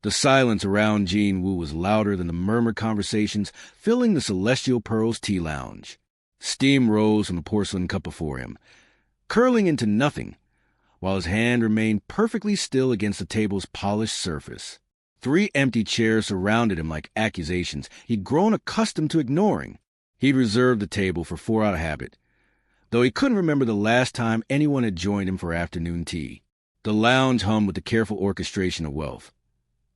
The silence around Jin Woo was louder than the murmured conversations filling the Celestial Pearls tea lounge. Steam rose from the porcelain cup before him, curling into nothing, while his hand remained perfectly still against the table's polished surface. 3 empty chairs surrounded him like accusations he'd grown accustomed to ignoring. He'd reserved the table for 4 out of habit, though he couldn't remember the last time anyone had joined him for afternoon tea. The lounge hummed with the careful orchestration of wealth.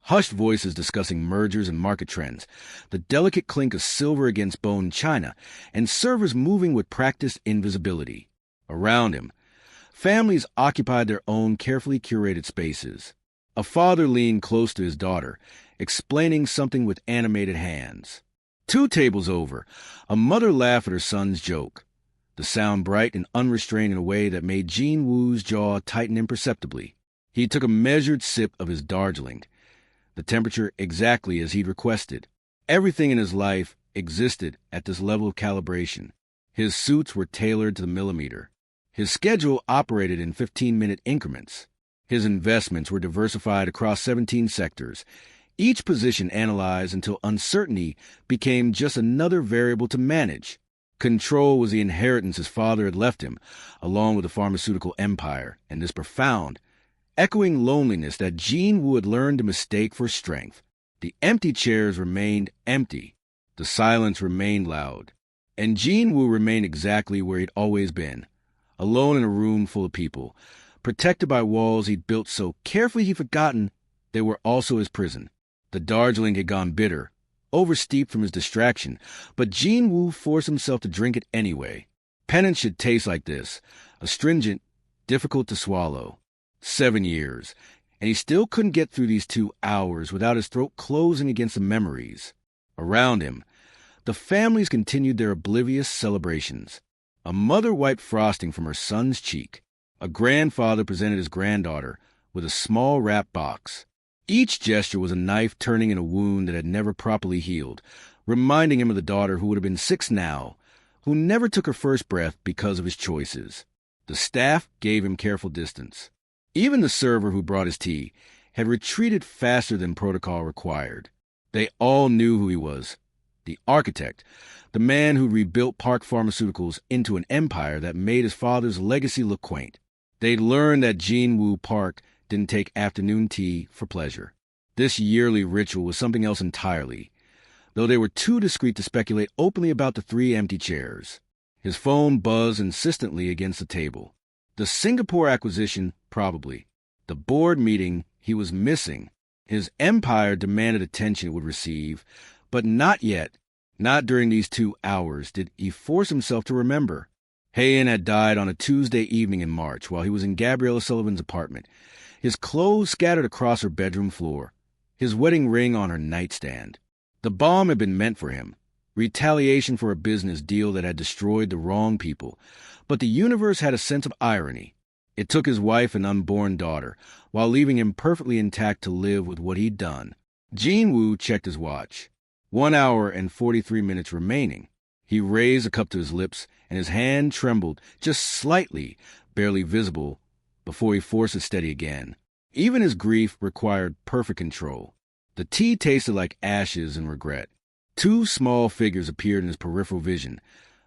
Hushed voices discussing mergers and market trends, the delicate clink of silver against bone china, and servers moving with practiced invisibility. Around him, families occupied their own carefully curated spaces. A father leaned close to his daughter, explaining something with animated hands. 2 tables over, a mother laughed at her son's joke, the sound bright and unrestrained in a way that made Jin Woo's jaw tighten imperceptibly. He took a measured sip of his Darjeeling, the temperature exactly as he'd requested. Everything in his life existed at this level of calibration. His suits were tailored to the millimeter. His schedule operated in 15-minute increments. His investments were diversified across 17 sectors, each position analyzed until uncertainty became just another variable to manage. Control was the inheritance his father had left him, along with the pharmaceutical empire, and this profound, echoing loneliness that Jin Woo had learned to mistake for strength. The empty chairs remained empty. The silence remained loud. And Jin Woo remained exactly where he'd always been, alone in a room full of people, protected by walls he'd built so carefully he'd forgotten they were also his prison. The Darjeeling had gone bitter, oversteeped from his distraction, but Jin Woo forced himself to drink it anyway. Penance should taste like this, astringent, difficult to swallow. 7 years, and he still couldn't get through these 2 hours without his throat closing against the memories. Around him, the families continued their oblivious celebrations. A mother wiped frosting from her son's cheek. A grandfather presented his granddaughter with a small wrap box. Each gesture was a knife turning in a wound that had never properly healed, reminding him of the daughter who would have been 6 now, who never took her first breath because of his choices. The staff gave him careful distance. Even the server who brought his tea had retreated faster than protocol required. They all knew who he was. The architect, the man who rebuilt Park Pharmaceuticals into an empire that made his father's legacy look quaint. They'd learned that Jin Woo Park didn't take afternoon tea for pleasure. This yearly ritual was something else entirely, though they were too discreet to speculate openly about the 3 empty chairs. His phone buzzed insistently against the table. The Singapore acquisition, probably. The board meeting he was missing. His empire demanded attention it would receive, but not yet. Not during these 2 hours did he force himself to remember. Hayen had died on a Tuesday evening in March while he was in Gabriella Sullivan's apartment, his clothes scattered across her bedroom floor, his wedding ring on her nightstand. The bomb had been meant for him, retaliation for a business deal that had destroyed the wrong people, but the universe had a sense of irony. It took his wife and unborn daughter, while leaving him perfectly intact to live with what he'd done. Jin Woo checked his watch. 1 hour and 43 minutes remaining. He raised a cup to his lips, and his hand trembled just slightly, barely visible, before he forced it steady again. Even his grief required perfect control. The tea tasted like ashes and regret. 2 small figures appeared in his peripheral vision,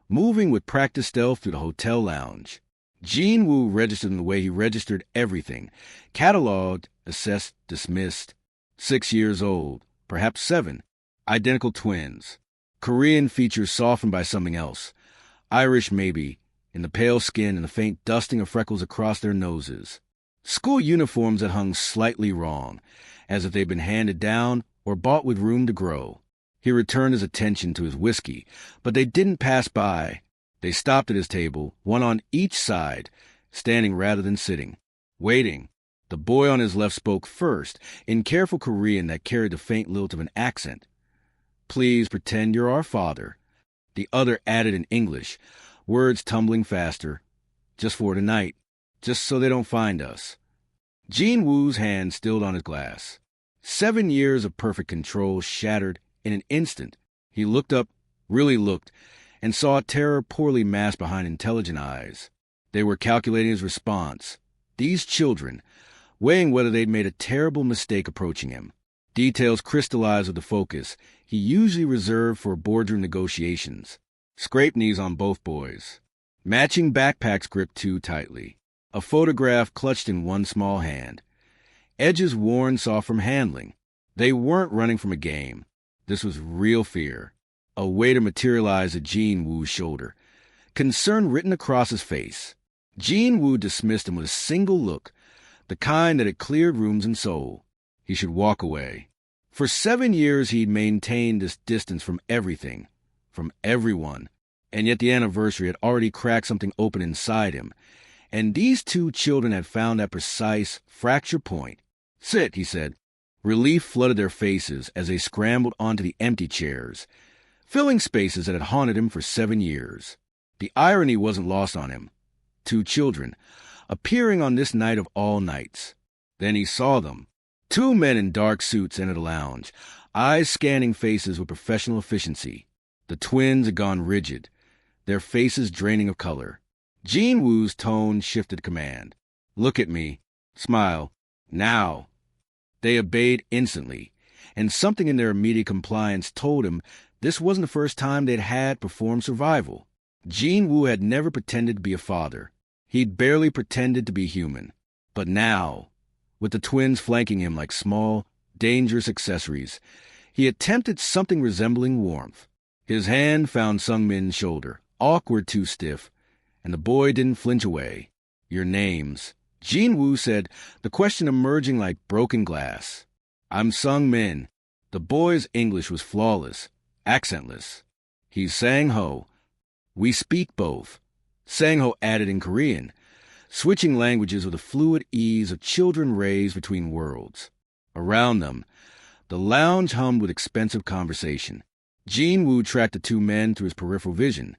moving with practiced stealth through the hotel lounge. Jin Woo registered in the way he registered everything, cataloged, assessed, dismissed. 6 years old, perhaps 7. Identical twins. Korean features softened by something else. Irish maybe, in the pale skin and the faint dusting of freckles across their noses. School uniforms that hung slightly wrong, as if they'd been handed down or bought with room to grow. He returned his attention to his whiskey, but they didn't pass by. They stopped at his table, one on each side, standing rather than sitting, waiting. The boy on his left spoke first, in careful Korean that carried the faint lilt of an accent. "Please pretend you're our father." The other added in English, words tumbling faster. "Just for tonight. Just so they don't find us." Jin Woo's hand stilled on his glass. 7 years of perfect control shattered in an instant. He looked up, really looked, and saw terror poorly masked behind intelligent eyes. They were calculating his response. These children, weighing whether they'd made a terrible mistake approaching him. Details crystallized with the focus he usually reserved for boardroom negotiations. Scraped knees on both boys. Matching backpacks gripped too tightly. A photograph clutched in one small hand. Edges worn soft from handling. They weren't running from a game. This was real fear. A waiter materialized at Jin Woo's shoulder. Concern written across his face. Jin Woo dismissed him with a single look, the kind that had cleared rooms and soul. He should walk away. For 7 years he'd maintained this distance from everything, from everyone, and yet the anniversary had already cracked something open inside him, and these two children had found that precise fracture point. "Sit," he said. Relief flooded their faces as they scrambled onto the empty chairs, filling spaces that had haunted him for 7 years. The irony wasn't lost on him. 2 children, appearing on this night of all nights. Then he saw them. 2 men in dark suits entered the lounge, eyes scanning faces with professional efficiency. The twins had gone rigid, their faces draining of color. Jin Woo's tone shifted command. "Look at me. Smile. Now." They obeyed instantly, and something in their immediate compliance told him this wasn't the first time they'd had performed survival. Jin Woo had never pretended to be a father. He'd barely pretended to be human. But now, with the twins flanking him like small, dangerous accessories, he attempted something resembling warmth. His hand found Sungmin's shoulder, awkward too stiff, and the boy didn't flinch away. "Your names," Jin Woo said, the question emerging like broken glass. "I'm Sungmin." The boy's English was flawless, accentless. "He's Sang-ho. We speak both." Sang-ho added in Korean, switching languages with the fluid ease of children raised between worlds. Around them, the lounge hummed with expensive conversation. Jin Woo tracked the 2 men through his peripheral vision.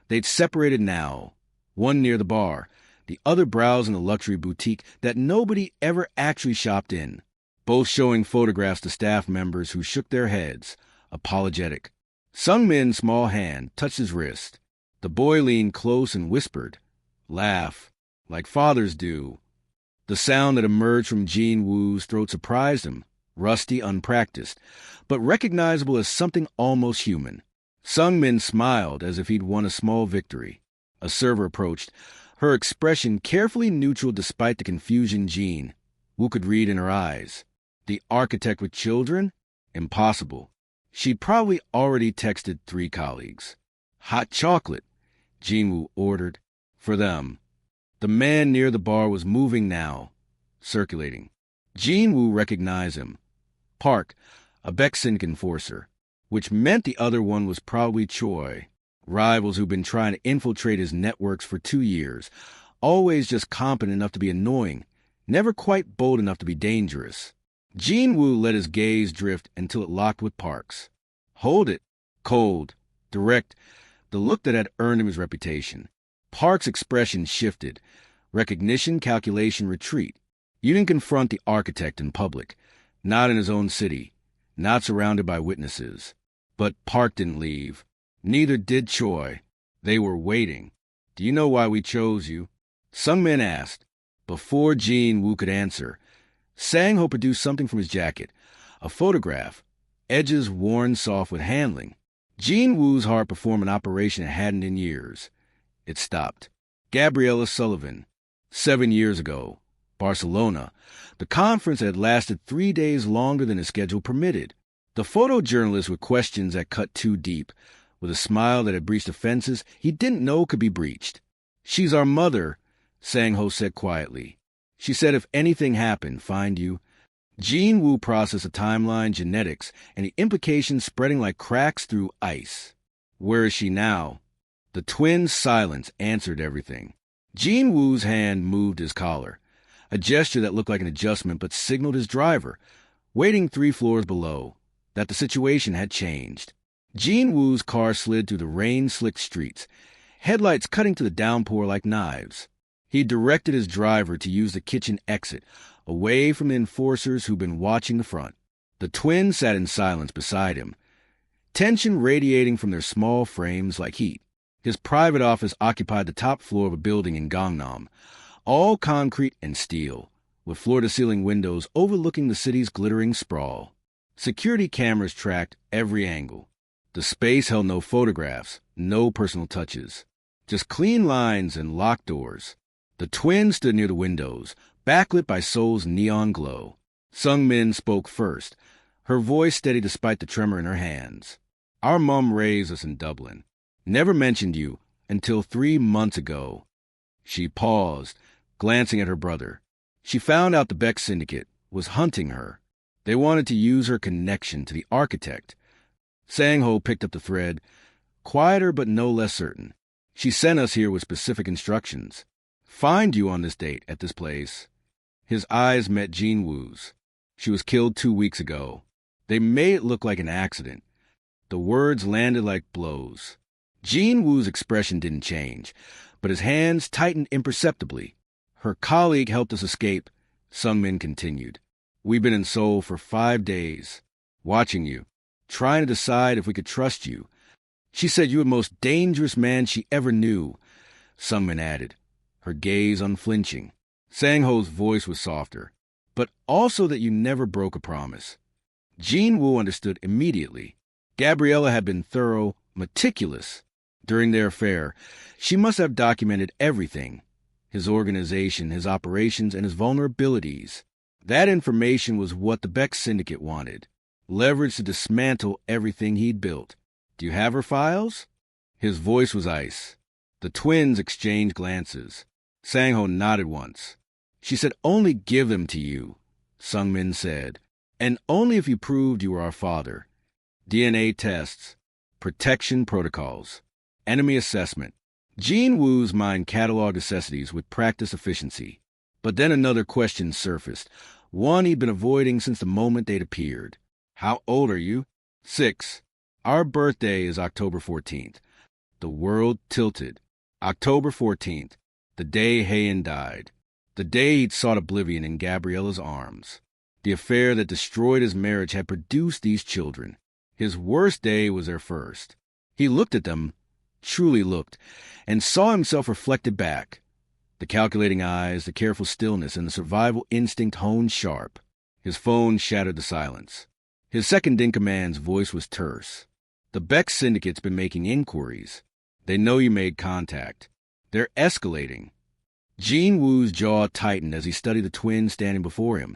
They'd separated now, one near the bar, the other browsing a luxury boutique that nobody ever actually shopped in, both showing photographs to staff members who shook their heads, apologetic. Sungmin's small hand touched his wrist. The boy leaned close and whispered, "Laugh, like fathers do." The sound that emerged from Jin Woo's throat surprised him, rusty, unpracticed, but recognizable as something almost human. Sungmin smiled as if he'd won a small victory. A server approached, her expression carefully neutral despite the confusion Jin Woo could read in her eyes. The architect with children? Impossible. She'd probably already texted 3 colleagues. "Hot chocolate," Jin Woo ordered. "For them." The man near the bar was moving now, circulating. Jin Woo recognized him. Park, a Bexink enforcer, which meant the other one was probably Choi. Rivals who'd been trying to infiltrate his networks for 2 years, always just competent enough to be annoying, never quite bold enough to be dangerous. Jin Woo let his gaze drift until it locked with Park's. "Hold it." Cold, direct, the look that had earned him his reputation. Park's expression shifted. Recognition, calculation, retreat. You didn't confront the architect in public, not in his own city, not surrounded by witnesses. But Park didn't leave. Neither did Choi. They were waiting. "Do you know why we chose you?" Sungmin asked. Before Jin Woo could answer, Sang-ho produced something from his jacket, a photograph, edges worn soft with handling. Jin Woo's heart performed an operation it hadn't in years. It stopped. Gabriella Sullivan. 7 years ago. Barcelona. The conference had lasted 3 days longer than his schedule permitted. The photojournalist with questions that cut too deep, with a smile that had breached offenses he didn't know could be breached. "She's our mother," Sang-ho said quietly. "She said if anything happened, find you." Jin Woo processed a timeline, genetics, and the implications spreading like cracks through ice. "Where is she now?" The twins' silence answered everything. Jin Woo's hand moved his collar, a gesture that looked like an adjustment but signaled his driver, waiting 3 floors below, that the situation had changed. Jin Woo's car slid through the rain-slicked streets, headlights cutting to the downpour like knives. He directed his driver to use the kitchen exit, away from the enforcers who'd been watching the front. The twins sat in silence beside him, tension radiating from their small frames like heat. His private office occupied the top floor of a building in Gangnam, all concrete and steel, with floor-to-ceiling windows overlooking the city's glittering sprawl. Security cameras tracked every angle. The space held no photographs, no personal touches, just clean lines and locked doors. The twins stood near the windows, backlit by Seoul's neon glow. Sung-min spoke first, her voice steady despite the tremor in her hands. Our mom raised us in Dublin. Never mentioned you until 3 months ago. She paused, glancing at her brother. She found out the Beck Syndicate was hunting her. They wanted to use her connection to the architect. Sang-ho picked up the thread, quieter but no less certain. She sent us here with specific instructions. Find you on this date at this place. His eyes met Jin Woo's. She was killed 2 weeks ago. They made it look like an accident. The words landed like blows. Jin Woo's expression didn't change, but his hands tightened imperceptibly. Her colleague helped us escape, Sung-min continued. We've been in Seoul for 5 days, watching you, trying to decide if we could trust you. She said you were the most dangerous man she ever knew, Sung-min added, her gaze unflinching. Sang-ho's voice was softer, but also that you never broke a promise. Jin Woo understood immediately. Gabriella had been thorough, meticulous. During their affair, she must have documented everything, his organization, his operations, and his vulnerabilities. That information was what the Beck Syndicate wanted, leverage to dismantle everything he'd built. Do you have her files? His voice was ice. The twins exchanged glances. Sang-ho nodded once. She said, only give them to you, Sung-min said, and only if you proved you were our father. DNA tests, protection protocols, enemy assessment. Jin Woo's mind cataloged necessities with practiced efficiency. But then another question surfaced, one he'd been avoiding since the moment they'd appeared. How old are you? 6. Our birthday is October 14th. The world tilted. October 14th, the day Hayan died. The day he'd sought oblivion in Gabriella's arms. The affair that destroyed his marriage had produced these children. His worst day was their first. He looked at them, truly looked, and saw himself reflected back. The calculating eyes, the careful stillness, and the survival instinct honed sharp. His phone shattered the silence. His second-in-command's voice was terse. The Beck Syndicate's been making inquiries. They know you made contact. They're escalating. Jin Woo's jaw tightened as he studied the twins standing before him.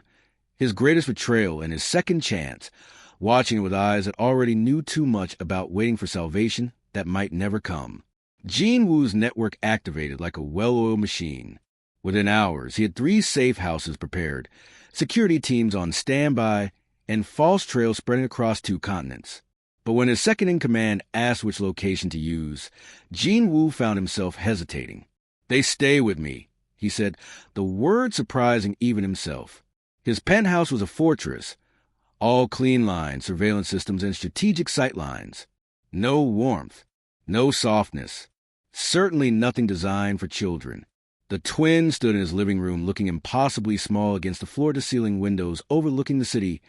His greatest betrayal and his second chance, watching it with eyes that already knew too much about waiting for salvation that might never come. Jin Woo's network activated like a well-oiled machine. Within hours, he had 3 safe houses prepared, security teams on standby, and false trails spreading across 2 continents. But when his second-in-command asked which location to use, Jin Woo found himself hesitating. They stay with me, he said, the word surprising even himself. His penthouse was a fortress, all clean lines, surveillance systems, and strategic sight lines. No warmth, no softness. Certainly nothing designed for children. The twins stood in his living room looking impossibly small against the floor-to-ceiling windows overlooking the city,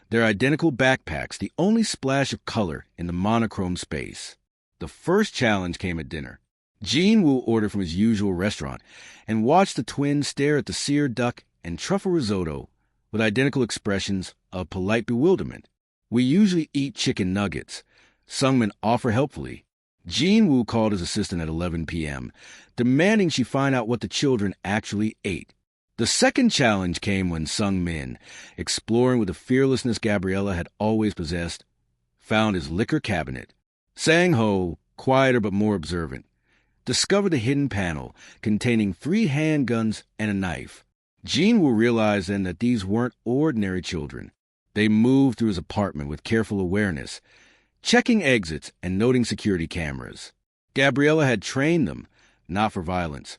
their identical backpacks the only splash of color in the monochrome space. The first challenge came at dinner. Jin Woo ordered from his usual restaurant and watched the twins stare at the seared duck and truffle risotto with identical expressions of polite bewilderment. We usually eat chicken nuggets, Sung-min offered helpfully. Jin Woo called his assistant at 11 p.m., demanding she find out what the children actually ate. The second challenge came when Sung-min, exploring with the fearlessness Gabriella had always possessed, found his liquor cabinet. Sang-ho, quieter but more observant, discovered the hidden panel containing 3 handguns and a knife. Jin Woo realized then that these weren't ordinary children. They moved through his apartment with careful awareness, checking exits and noting security cameras. Gabriella had trained them, not for violence,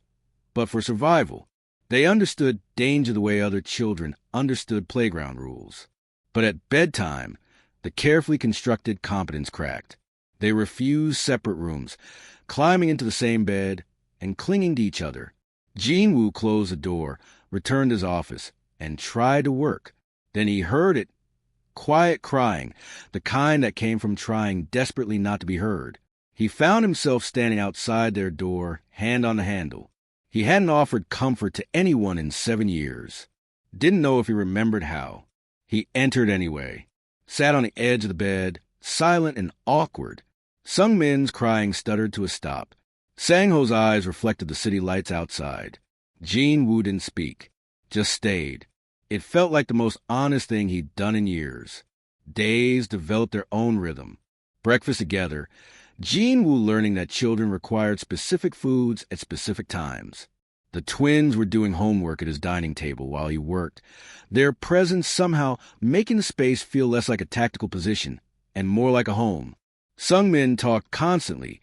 but for survival. They understood danger the way other children understood playground rules. But at bedtime, the carefully constructed competence cracked. They refused separate rooms, climbing into the same bed and clinging to each other. Jin Woo closed the door, returned to his office, and tried to work. Then he heard it. Quiet crying, the kind that came from trying desperately not to be heard. He found himself standing outside their door, hand on the handle. He hadn't offered comfort to anyone in 7 years. Didn't know if he remembered how. He entered anyway. sat on the edge of the bed, silent and awkward. Sung Min's crying stuttered to a stop. Sang-ho's eyes reflected the city lights outside. Jin Woo didn't speak, just stayed. It felt like the most honest thing he'd done in years. Days developed their own rhythm. Breakfast together, Jin Woo learning that children required specific foods at specific times. The twins were doing homework at his dining table while he worked, their presence somehow making the space feel less like a tactical position and more like a home. Sung Min talked constantly,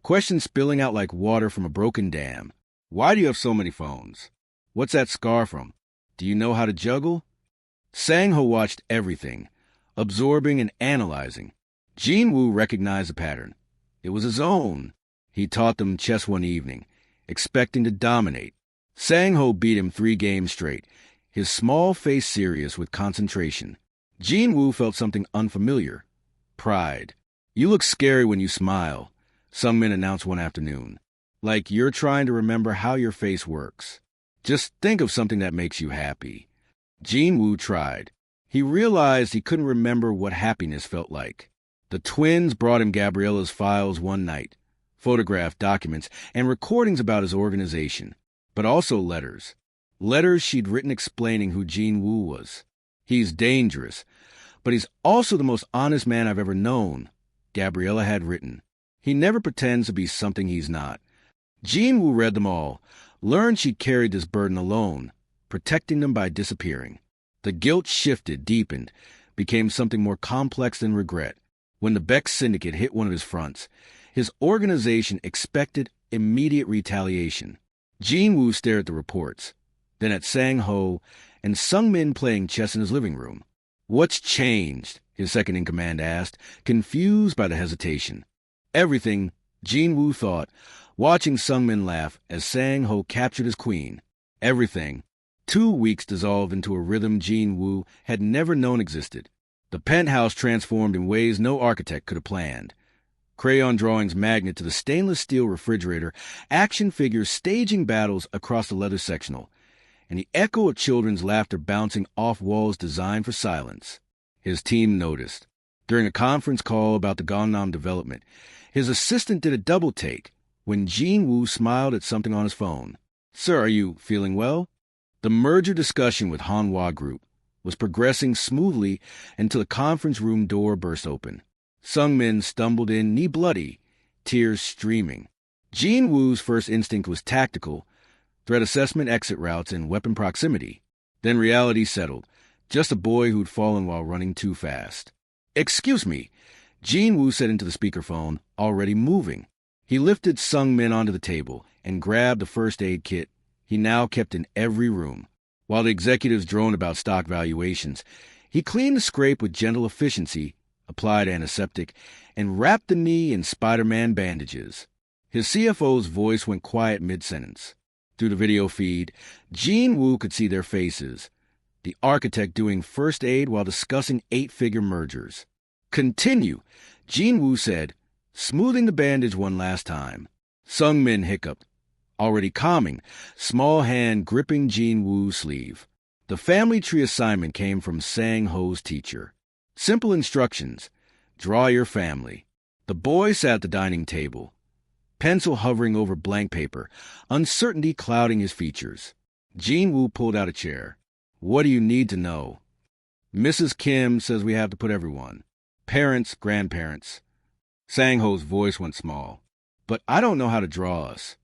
questions spilling out like water from a broken dam. Why do you have so many phones? What's that scar from? Do you know how to juggle? Sang-ho watched everything, absorbing and analyzing. Jin Woo recognized the pattern. It was his own. He taught them chess one evening, expecting to dominate. Sang-ho beat him 3 games straight, his small face serious with concentration. Jin Woo felt something unfamiliar. Pride. You look scary when you smile, Sung Min announced one afternoon. Like you're trying to remember how your face works. Just think of something that makes you happy. Jin Woo tried. He realized he couldn't remember what happiness felt like. The twins brought him Gabriella's files one night, photographed documents, and recordings about his organization, but also letters. Letters she'd written explaining who Jin Woo was. He's dangerous, but he's also the most honest man I've ever known, Gabriella had written. He never pretends to be something he's not. Jin Woo read them all, learned she'd carried this burden alone, protecting them by disappearing. The guilt shifted, deepened, became something more complex than regret. When the Beck Syndicate hit one of his fronts, his organization expected immediate retaliation. Jin Woo stared at the reports, then at Sang-ho and Sung Min playing chess in his living room. What's changed? His second-in-command asked, confused by the hesitation. Everything, Jin Woo thought, watching Sung Min laugh as Sang-ho captured his queen. Everything. 2 weeks dissolved into a rhythm Jin Woo had never known existed. The penthouse transformed in ways no architect could have planned. Crayon drawings magnet to the stainless steel refrigerator, action figures staging battles across the leather sectional, and the echo of children's laughter bouncing off walls designed for silence. His team noticed. During a conference call about the Gangnam development, his assistant did a double take when Jin Woo smiled at something on his phone. Sir, are you feeling well? The merger discussion with Hanwha Group was progressing smoothly until the conference room door burst open. Sung Min stumbled in, knee bloody, tears streaming. Jin Woo's first instinct was tactical, threat assessment, exit routes, and weapon proximity. Then reality settled. Just a boy who'd fallen while running too fast. Excuse me, Jin Woo said into the speakerphone, already moving. He lifted Sung Min onto the table and grabbed the first aid kit he now kept in every room. While the executives droned about stock valuations, he cleaned the scrape with gentle efficiency, applied antiseptic, and wrapped the knee in Spider-Man bandages. His CFO's voice went quiet mid-sentence. Through the video feed, Jin Woo could see their faces, the architect doing first aid while discussing 8-figure mergers. Continue, Jin Woo said, smoothing the bandage one last time. Sung Min hiccuped, already calming, small hand gripping Jin Woo's sleeve. The family tree assignment came from Sang-ho's teacher. Simple instructions. Draw your family. The boy sat at the dining table, pencil hovering over blank paper, uncertainty clouding his features. Jin Woo pulled out a chair. What do you need to know? Mrs. Kim says we have to put everyone. Parents, grandparents. Sang-ho's voice went small. But I don't know how to draw us.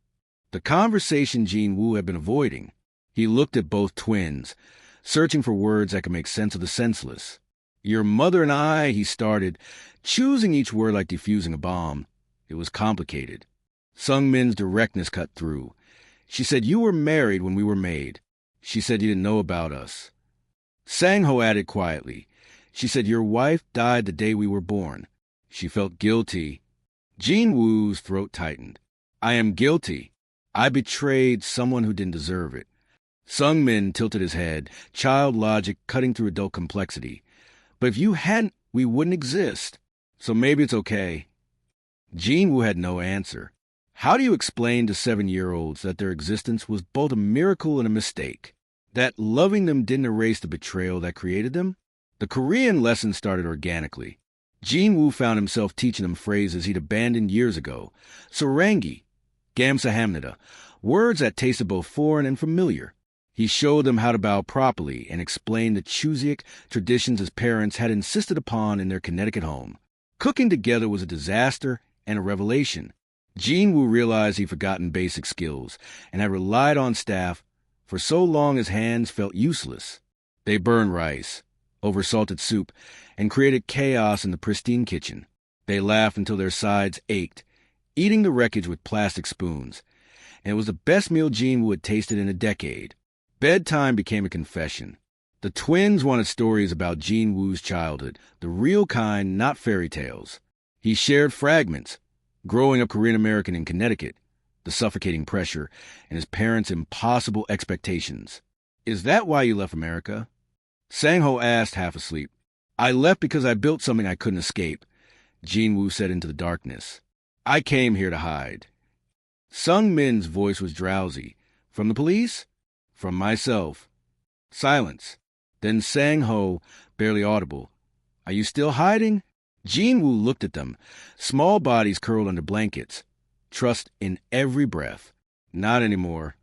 The conversation Jin Woo had been avoiding. He looked at both twins, searching for words that could make sense of the senseless. Your mother and I, he started, choosing each word like defusing a bomb. It was complicated. Sung Min's directness cut through. She said you were married when we were made. She said you didn't know about us. Sang-ho added quietly. She said your wife died the day we were born. She felt guilty. Jin Woo's throat tightened. I am guilty. I betrayed someone who didn't deserve it. Sung Min tilted his head, child logic cutting through adult complexity. But if you hadn't, we wouldn't exist. So maybe it's okay. Jin Woo had no answer. How do you explain to 7-year-olds that their existence was both a miracle and a mistake? That loving them didn't erase the betrayal that created them? The Korean lessons started organically. Jin Woo found himself teaching them phrases he'd abandoned years ago. Sarangi, Gamsahamnida, words that tasted both foreign and familiar. He showed them how to bow properly and explained the Chuseok traditions his parents had insisted upon in their Connecticut home. Cooking together was a disaster and a revelation. Jin Woo realized he'd forgotten basic skills and had relied on staff for so long his hands felt useless. They burned rice, oversalted soup, and created chaos in the pristine kitchen. They laughed until their sides ached, eating the wreckage with plastic spoons. And it was the best meal Jin Woo had tasted in a decade. Bedtime became a confession. The twins wanted stories about Jin Woo's childhood, the real kind, not fairy tales. He shared fragments, growing up Korean American in Connecticut, the suffocating pressure, and his parents' impossible expectations. "Is that why you left America?" Sang-ho asked, half asleep. "I left because I built something I couldn't escape," Jin Woo said into the darkness. "I came here to hide." Sung Min's voice was drowsy. "From the police?" "From myself." Silence. Then Sang-ho, barely audible. "Are you still hiding?" Jin Woo looked at them, small bodies curled under blankets. Trust in every breath. "Not anymore."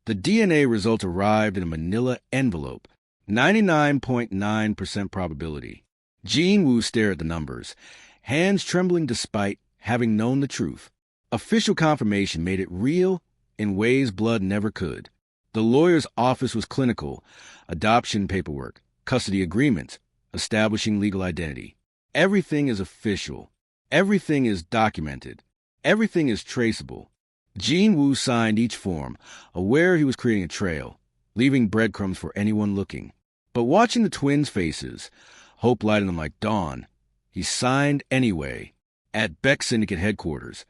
The DNA results arrived in a manila envelope. 99.9% probability. Jin Woo stared at the numbers, hands trembling despite having known the truth. Official confirmation made it real in ways blood never could. The lawyer's office was clinical. Adoption paperwork, custody agreements, establishing legal identity. Everything is official. Everything is documented. Everything is traceable. Jin Woo signed each form, aware he was creating a trail, leaving breadcrumbs for anyone looking. But watching the twins' faces, hope lighting them like dawn, he signed anyway. At Beck Syndicate headquarters,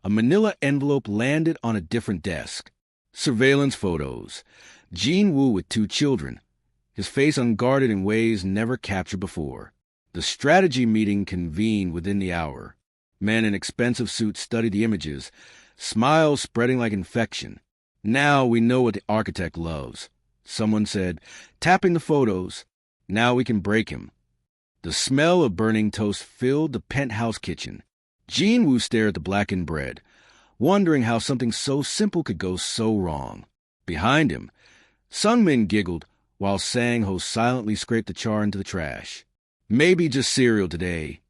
a manila envelope landed on a different desk. Surveillance photos. Jin Woo with 2 children, his face unguarded in ways never captured before. The strategy meeting convened within the hour. Men in expensive suits studied the images, smiles spreading like infection. "Now we know what the architect loves," someone said, tapping the photos. "Now we can break him." The smell of burning toast filled the penthouse kitchen. Jin Woo stared at the blackened bread, wondering how something so simple could go so wrong. Behind him, Sung Min giggled while Sang-ho silently scraped the char into the trash. "Maybe just cereal today,"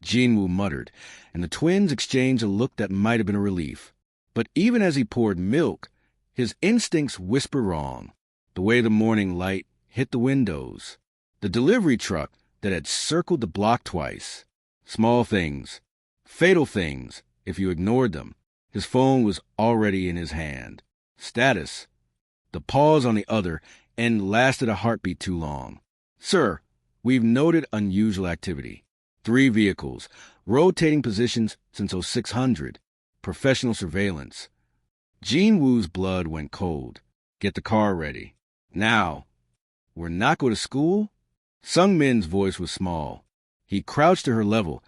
Jin Woo muttered, and the twins exchanged a look that might have been a relief. But even as he poured milk, his instincts whispered wrong. The way the morning light hit the windows. The delivery truck that had circled the block twice. Small things. Fatal things, if you ignored them. His phone was already in his hand. Status. The pause on the other end lasted a heartbeat too long. "Sir, we've noted unusual activity. 3 vehicles, rotating positions since 0600. Professional surveillance." Jin Woo's blood went cold. "Get the car ready. Now." "We're not going to school?" Sung Min's voice was small. He crouched to her level,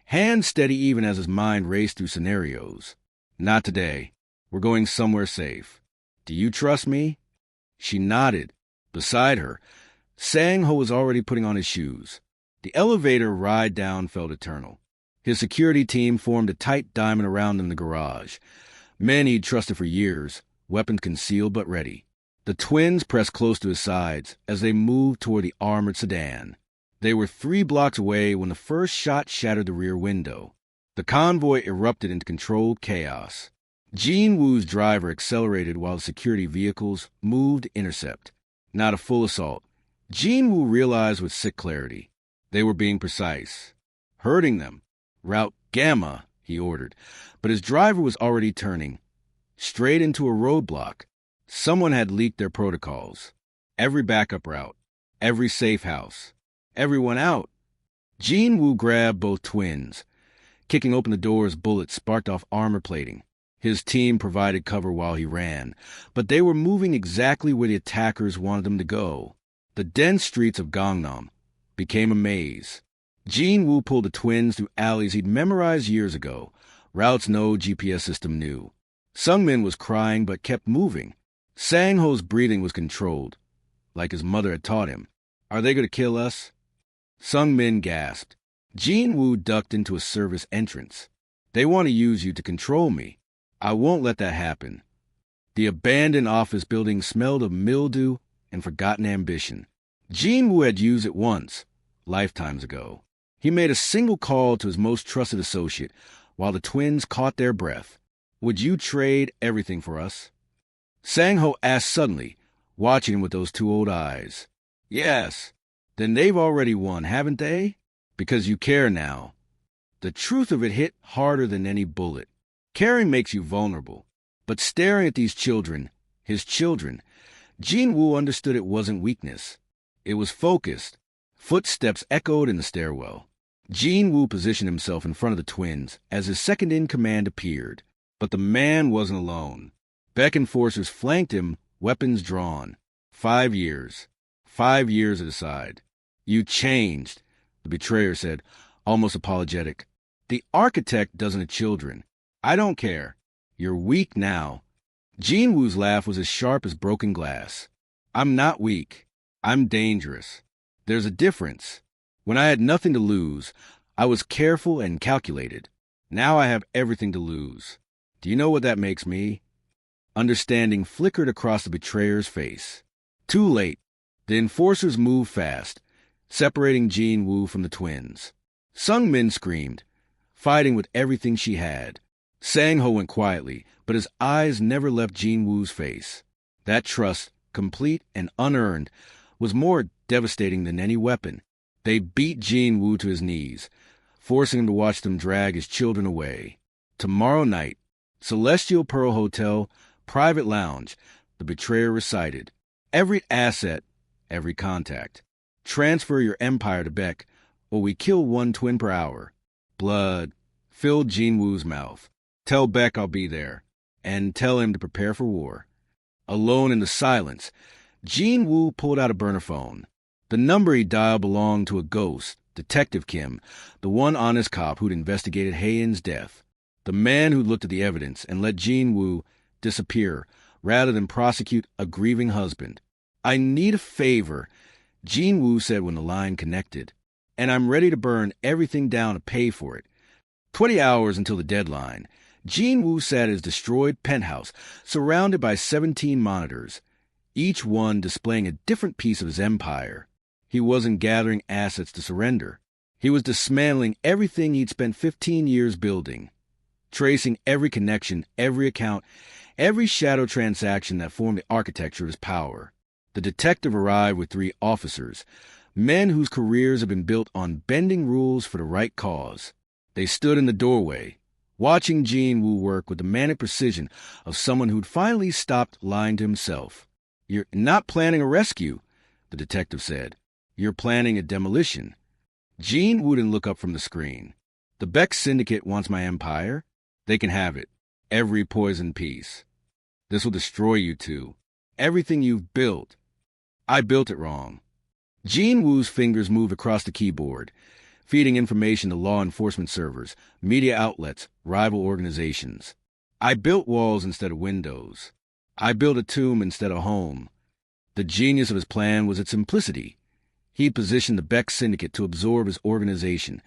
hands steady even as his mind raced through scenarios. "Not today. We're going somewhere safe. Do you trust me?" She nodded. Beside her, Sang-ho was already putting on his shoes. The elevator ride down felt eternal. His security team formed a tight diamond around him in the garage. Men he'd trusted for years, weapons concealed but ready. The twins pressed close to his sides as they moved toward the armored sedan. They were 3 blocks away when the first shot shattered the rear window. The convoy erupted into controlled chaos. Jin Woo's driver accelerated while the security vehicles moved to intercept. Not a full assault. Jin Woo realized with sick clarity. They were being precise. Hurting them. "Route Gamma," he ordered. But his driver was already turning. Straight into a roadblock. Someone had leaked their protocols. Every backup route. Every safe house. Everyone out. Jin Woo grabbed both twins. Kicking open the doors, bullets sparked off armor plating. His team provided cover while he ran, but they were moving exactly where the attackers wanted them to go. The dense streets of Gangnam became a maze. Jin Woo pulled the twins through alleys he'd memorized years ago, routes no GPS system knew. Sung Min was crying but kept moving. Sang-ho's breathing was controlled, like his mother had taught him. "Are they going to kill us?" Sung Min gasped. Jin Woo ducked into a service entrance. They want to use you to control me. I won't let that happen. The abandoned office building smelled of mildew and forgotten ambition. Jin Woo had used it once, lifetimes ago. He made a single call to his most trusted associate while the twins caught their breath. Would you trade everything for us? Sang-ho asked suddenly, watching him with those two old eyes. Yes. Then they've already won, haven't they? Because you care now. The truth of it hit harder than any bullet. Caring makes you vulnerable. But staring at these children, his children, Jin Woo understood it wasn't weakness. It was focused. Footsteps echoed in the stairwell. Jin Woo positioned himself in front of the twins as his second-in-command appeared. But the man wasn't alone. Beck enforcers flanked him, weapons drawn. 5 years. 5 years at his side. You changed, the betrayer said, almost apologetic. The architect doesn't have children. I don't care. You're weak now. Jin Woo's laugh was as sharp as broken glass. I'm not weak. I'm dangerous. There's a difference. When I had nothing to lose, I was careful and calculated. Now I have everything to lose. Do you know what that makes me? Understanding flickered across the betrayer's face. Too late. The enforcers moved fast, separating Jin Woo from the twins. Sung Min screamed, fighting with everything she had. Sang-ho went quietly, but his eyes never left Jin Woo's face. That trust, complete and unearned, was more devastating than any weapon. They beat Jin Woo to his knees, forcing him to watch them drag his children away. Tomorrow night, Celestial Pearl Hotel, private lounge, the betrayer recited. Every asset, every contact. Transfer your empire to Beck, or we kill one twin per hour. Blood filled Jin Woo's mouth. Tell Beck I'll be there, and tell him to prepare for war. Alone in the silence, Jin Woo pulled out a burner phone. The number he dialed belonged to a ghost, Detective Kim, the one honest cop who'd investigated Hae-in's death. The man who looked at the evidence and let Jin Woo disappear rather than prosecute a grieving husband. I need a favor, Jin Woo said when the line connected, and I'm ready to burn everything down to pay for it. 20 hours until the deadline. Jin Woo sat at his destroyed penthouse, surrounded by 17 monitors, each one displaying a different piece of his empire. He wasn't gathering assets to surrender. He was dismantling everything he'd spent 15 years building, tracing every connection, every account, every shadow transaction that formed the architecture of his power. The detective arrived with 3 officers, men whose careers had been built on bending rules for the right cause. They stood in the doorway, watching Jin Woo work with the manic precision of someone who'd finally stopped lying to himself. You're not planning a rescue, the detective said. You're planning a demolition. Jin Woo didn't look up from the screen. The Beck Syndicate wants my empire. They can have it. Every poisoned piece. This will destroy you two. Everything you've built. I built it wrong. Jin Woo's fingers moved across the keyboard, feeding information to law enforcement servers, media outlets, rival organizations. I built walls instead of windows. I built a tomb instead of home. The genius of his plan was its simplicity. He positioned the Beck Syndicate to absorb his organization,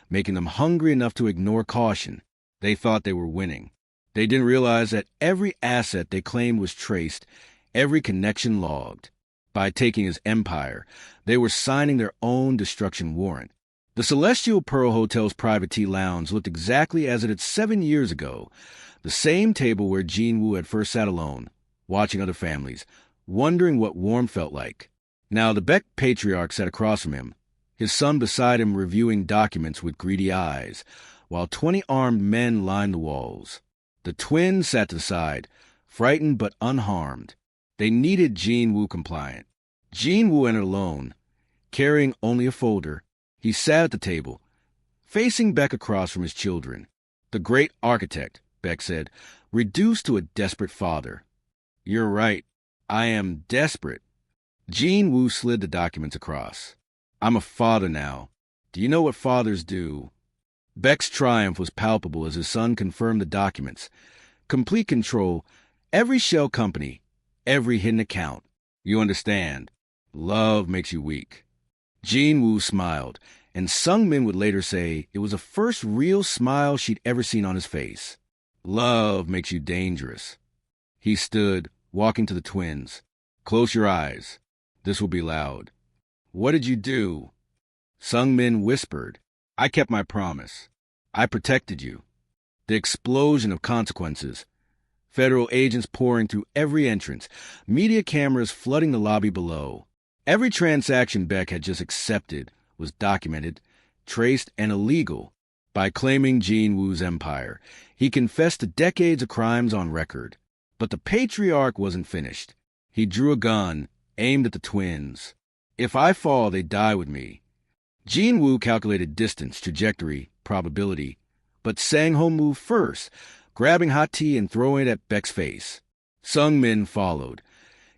making them hungry enough to ignore caution. They thought they were winning. They didn't realize that every asset they claimed was traced, every connection logged. By taking his empire, they were signing their own destruction warrant. The Celestial Pearl Hotel's private tea lounge looked exactly as it had 7 years ago, the same table where Jin Woo had first sat alone, watching other families, wondering what warmth felt like. Now the Beck patriarch sat across from him, his son beside him reviewing documents with greedy eyes, while 20 armed men lined the walls. The twins sat to the side, frightened but unharmed. They needed Jin Woo compliant. Jin Woo entered alone, carrying only a folder. He sat at the table, facing Beck across from his children. The great architect, Beck said, reduced to a desperate father. You're right. I am desperate. Jin Woo slid the documents across. I'm a father now. Do you know what fathers do? Beck's triumph was palpable as his son confirmed the documents. Complete control, every shell company, every hidden account. You understand. Love makes you weak. Jin Woo smiled, and Sung Min would later say it was the first real smile she'd ever seen on his face. Love makes you dangerous. He stood, walking to the twins. Close your eyes. This will be loud. What did you do? Sung Min whispered. I kept my promise. I protected you. The explosion of consequences. Federal agents pouring through every entrance, media cameras flooding the lobby below. Every transaction Beck had just accepted was documented, traced, and illegal. By claiming Jin Woo's empire, he confessed to decades of crimes on record. But the patriarch wasn't finished. He drew a gun, aimed at the twins. If I fall, they die with me. Jin Woo calculated distance, trajectory, probability. But Sang-ho moved first, grabbing hot tea and throwing it at Beck's face. Sung Min followed,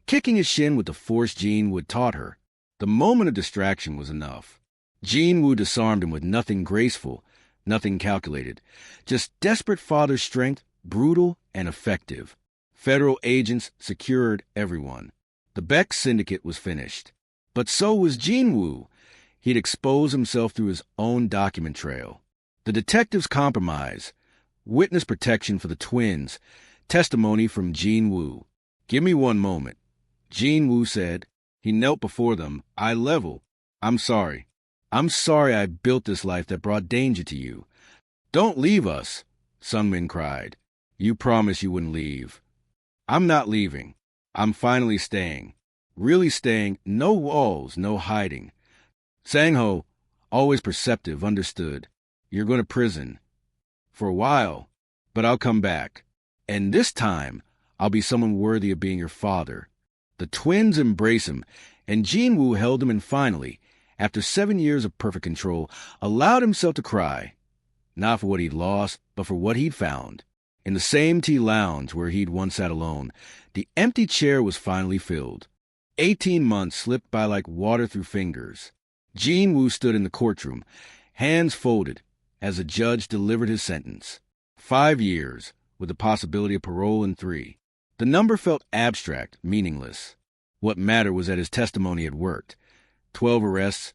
kicking his shin with the force Jin Woo taught her. The moment of distraction was enough. Jin Woo disarmed him with nothing graceful, nothing calculated. Just desperate father strength, brutal and effective. Federal agents secured everyone. The Beck syndicate was finished. But so was Jin Woo. He'd exposed himself through his own document trail. The detectives' compromise, witness protection for the twins, testimony from Jin Woo. Give me one moment. Jin Woo said. He knelt before them. Eye level. I'm sorry. I'm sorry I built this life that brought danger to you. Don't leave us, Sung Min cried. You promised you wouldn't leave. I'm not leaving. I'm finally staying. Really staying. No walls, no hiding. Sang-ho, always perceptive, understood. You're going to prison. For a while. But I'll come back. And this time, I'll be someone worthy of being your father. The twins embraced him, and Jin Woo held him and finally, after 7 years of perfect control, allowed himself to cry. Not for what he'd lost, but for what he'd found. In the same tea lounge where he'd once sat alone, the empty chair was finally filled. 18 months slipped by like water through fingers. Jin Woo stood in the courtroom, hands folded, as the judge delivered his sentence. 5 years, with the possibility of parole in 3. The number felt abstract, meaningless. What mattered was that his testimony had worked. 12 arrests,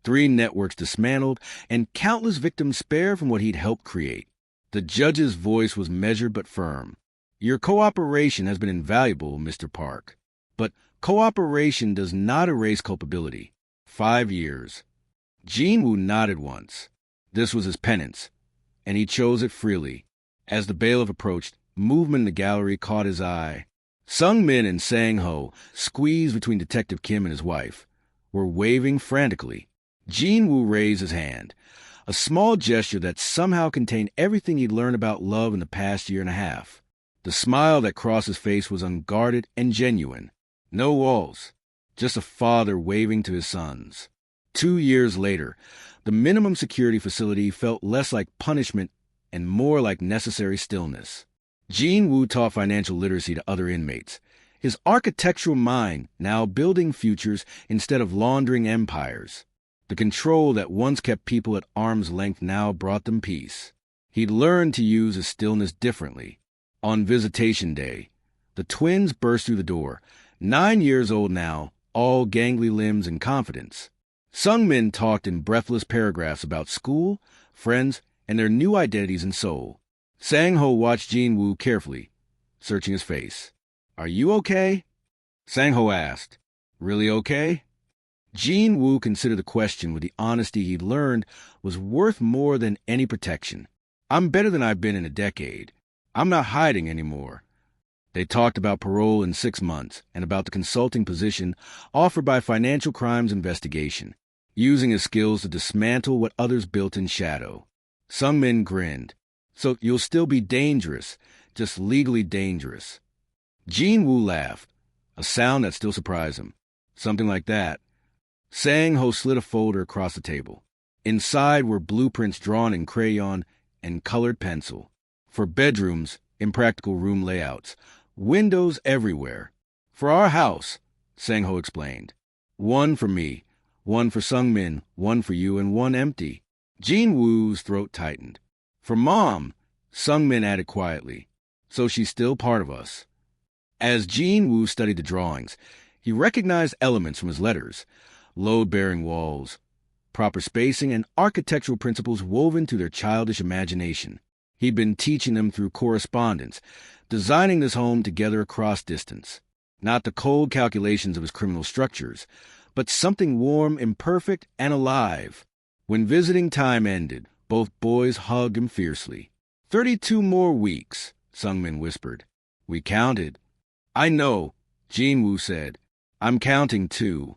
3 networks dismantled, and countless victims spared from what he'd helped create. The judge's voice was measured but firm. Your cooperation has been invaluable, Mr. Park. But cooperation does not erase culpability. 5 years. Jin Woo nodded once. This was his penance, and he chose it freely. As the bailiff approached, movement in the gallery caught his eye. Sung Min and Sang-ho, squeezed between Detective Kim and his wife, were waving frantically. Jin Woo raised his hand, a small gesture that somehow contained everything he'd learned about love in the past year and a half. The smile that crossed his face was unguarded and genuine. No walls, just a father waving to his sons. 2 years later, the minimum security facility felt less like punishment and more like necessary stillness. Jin Woo taught financial literacy to other inmates, his architectural mind now building futures instead of laundering empires. The control that once kept people at arm's length now brought them peace. He'd learned to use his stillness differently. On visitation day, the twins burst through the door, 9 years old now, all gangly limbs and confidence. Sung Min talked in breathless paragraphs about school, friends, and their new identities in Seoul. Sang-ho watched Jin Woo carefully, searching his face. Are you okay? Sang-ho asked. Really okay? Jin Woo considered the question with the honesty he'd learned was worth more than any protection. I'm better than I've been in a decade. I'm not hiding anymore. They talked about parole in 6 months and about the consulting position offered by Financial Crimes Investigation, using his skills to dismantle what others built in shadow. Sung Min grinned. So you'll still be dangerous, just legally dangerous. Jin Woo laughed, a sound that still surprised him. Something like that. Sang-ho slid a folder across the table. Inside were blueprints drawn in crayon and colored pencil. For bedrooms, impractical room layouts. Windows everywhere. For our house, Sang-ho explained. 1 for me, 1 for Sung Min, 1 for you, and 1 empty. Jin Woo's throat tightened. For Mom, Sung Min added quietly. So she's still part of us. As Jin Woo studied the drawings, he recognized elements from his letters. load-bearing walls, proper spacing, and architectural principles woven to their childish imagination. He'd been teaching them through correspondence, designing this home together across distance. Not the cold calculations of his criminal structures, but something warm, imperfect, and alive. When visiting time ended, both boys hugged him fiercely. 32 more weeks, Sungmin whispered. We counted. I know, Jin Woo said. I'm counting too.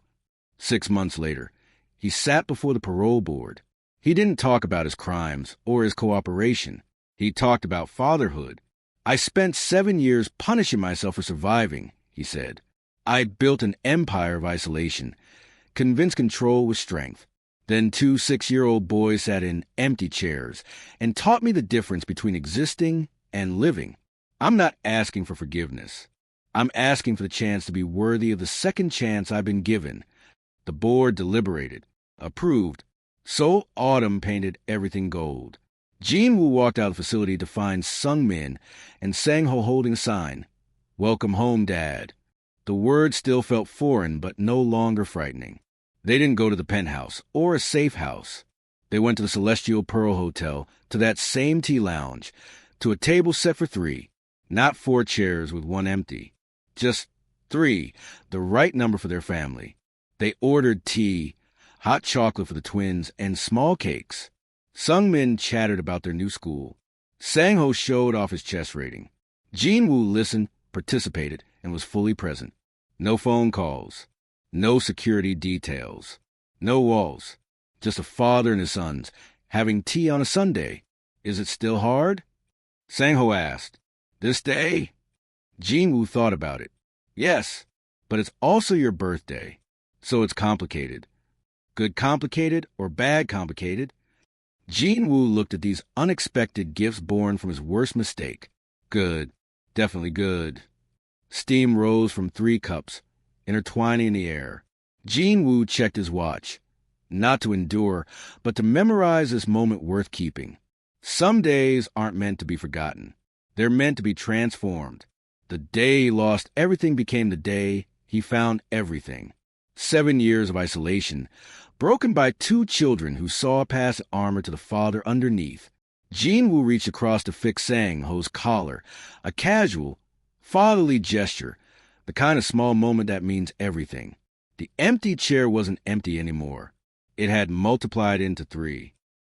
6 months later, he sat before the parole board. He didn't talk about his crimes or his cooperation. He talked about fatherhood. I spent 7 years punishing myself for surviving, he said. I built an empire of isolation, convinced control was strength. Then 2 6-year-old boys sat in empty chairs and taught me the difference between existing and living. I'm not asking for forgiveness. I'm asking for the chance to be worthy of the second chance I've been given. The board deliberated, approved. So autumn painted everything gold. Jin Woo walked out of the facility to find Sungmin and Sang-ho holding a sign. Welcome home, Dad. The word still felt foreign, but no longer frightening. They didn't go to the penthouse or a safe house. They went to the Celestial Pearl Hotel, to that same tea lounge, to a table set for 3, not 4 chairs with one empty. Just 3, the right number for their family. They ordered tea, hot chocolate for the twins, and small cakes. Sungmin chattered about their new school. Sang-ho showed off his chess rating. Jin Woo listened, participated, and was fully present. No phone calls. No security details. No walls. Just a father and his sons, having tea on a Sunday. Is it still hard? Sang-ho asked. This day? Jin Woo thought about it. Yes, but it's also your birthday, so it's complicated. Good complicated or bad complicated? Jin Woo looked at these unexpected gifts born from his worst mistake. Good. Definitely good. Steam rose from 3 cups, intertwining in the air. Jin Woo checked his watch. Not to endure, but to memorize this moment worth keeping. Some days aren't meant to be forgotten. They're meant to be transformed. The day he lost everything became the day he found everything. 7 years of isolation, broken by 2 children who saw past armor to the father underneath. Jin Woo reached across to fix Sang-ho's collar, a casual, fatherly gesture, the kind of small moment that means everything. The empty chair wasn't empty anymore. It had multiplied into 3.